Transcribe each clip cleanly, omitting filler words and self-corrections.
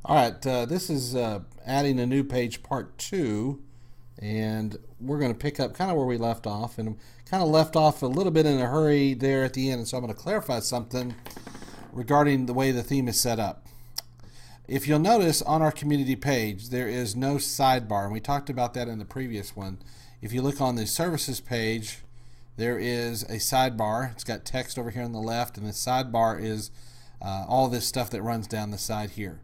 All right, this is adding a new page part 2, and we're going to pick up kind of where we left off, and kind of left off a little bit in a hurry there at the end, and so I'm going to clarify something regarding the way the theme is set up. If you'll notice on our community page, there is no sidebar, and we talked about that in the previous one. If you look on the services page, there is a sidebar. It's got text over here on the left, and the sidebar is all this stuff that runs down the side here.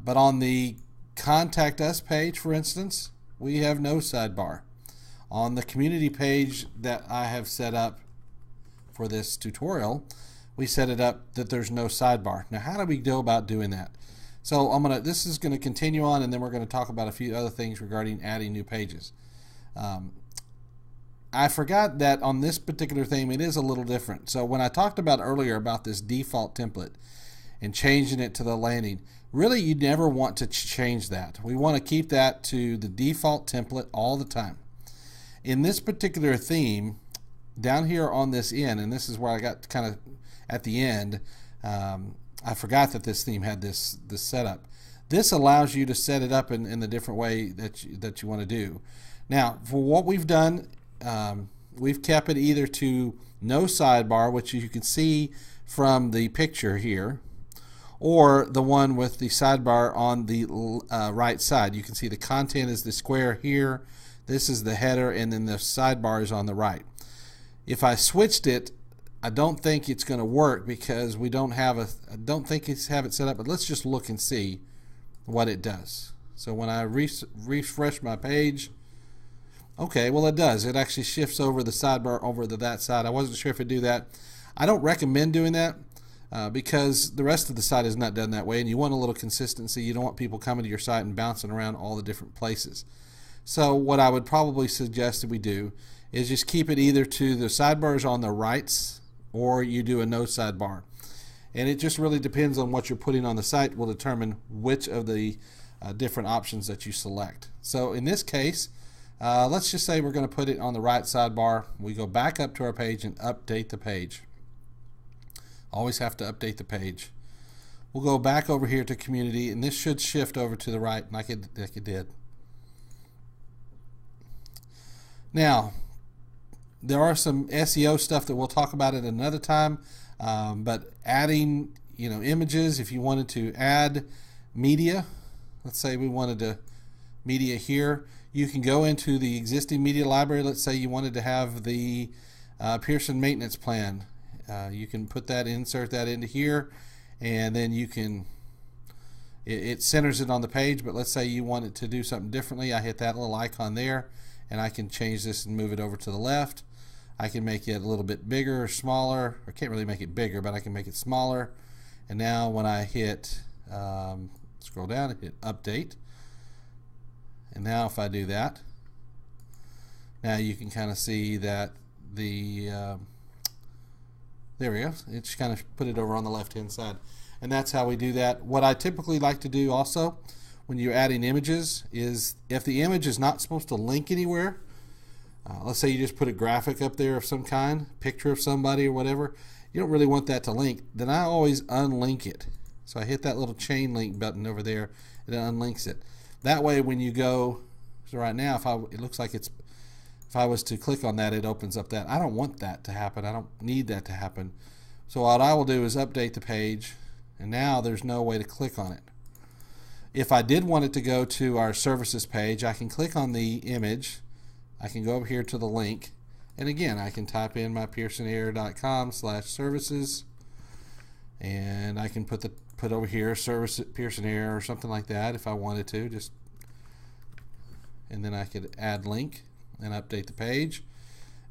But on the Contact Us page, for instance, we have no sidebar. On the community page that I have set up for this tutorial, we set it up that there's no sidebar. Now, how do we go about doing that? So this is going to continue on, and then we're going to talk about a few other things regarding adding new pages. I forgot that on this particular theme, it is a little different. So when I talked about earlier about this default template and changing it to the landing, really you never want to change that. We want to keep that to the default template all the time. In this particular theme, down here on this end, and this is where I got kind of at the end, I forgot that this theme had this setup. This allows you to set it up in the different way that you want to do. Now, for what we've done, we've kept it either to no sidebar, which you can see from the picture here, or the one with the sidebar on the right side. You can see the content is the square here, this is the header, and then the sidebar is on the right. If I switched it, I don't think it's going to work because we don't have I don't think it's have it set up, but let's just look and see what it does. So when I refresh my page, okay, well it does. It actually shifts over the sidebar over to that side. I wasn't sure if it'd do that. I don't recommend doing that because the rest of the site is not done that way, and you want a little consistency. You don't want people coming to your site and bouncing around all the different places. So what I would probably suggest that we do is just keep it either to the sidebars on the rights, or you do a no sidebar. And it just really depends on what you're putting on the site will determine which of the different options that you select. So in this case, let's just say we're going to put it on the right sidebar. We go back up to our page and update the page. Always have to update the page. We'll go back over here to community, and this should shift over to the right like it did. Now, there are some SEO stuff that we'll talk about at another time, but adding images, if you wanted to add media, let's say we wanted to media here, you can go into the existing media library. Let's say you wanted to have the Pearson maintenance plan. You can put that, insert that into here, and then you can, it centers it on the page, but let's say you want it to do something differently. I hit that little icon there, and I can change this and move it over to the left. I can make it a little bit bigger or smaller. I can't really make it bigger, but I can make it smaller. And now when I hit, scroll down and hit update, and now if I do that, now you can kind of see that the there we go. It's kind of put it over on the left hand side, and that's how we do that. What I typically like to do also when you're adding images is if the image is not supposed to link anywhere, let's say you just put a graphic up there of some kind, picture of somebody or whatever, you don't really want that to link, then I always unlink it. So I hit that little chain link button over there, and it unlinks it. That way when you go, so right now it looks like if I was to click on that, it opens up that. I don't want that to happen. I don't need that to happen. So what I will do is update the page, and now there's no way to click on it. If I did want it to go to our services page, I can click on the image. I can go over here to the link, and again I can type in my pearsonair.com/services, and I can put over here service Pearson Air or something like that if I wanted to, and then I could add link and update the page.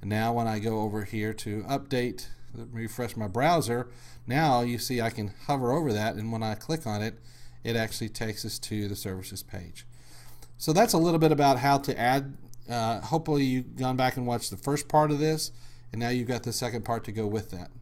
And now when I go over here to update, refresh my browser, now you see I can hover over that, and when I click on it, it actually takes us to the services page. So that's a little bit about how to add. Hopefully you've gone back and watched the first part of this, and now you've got the second part to go with that.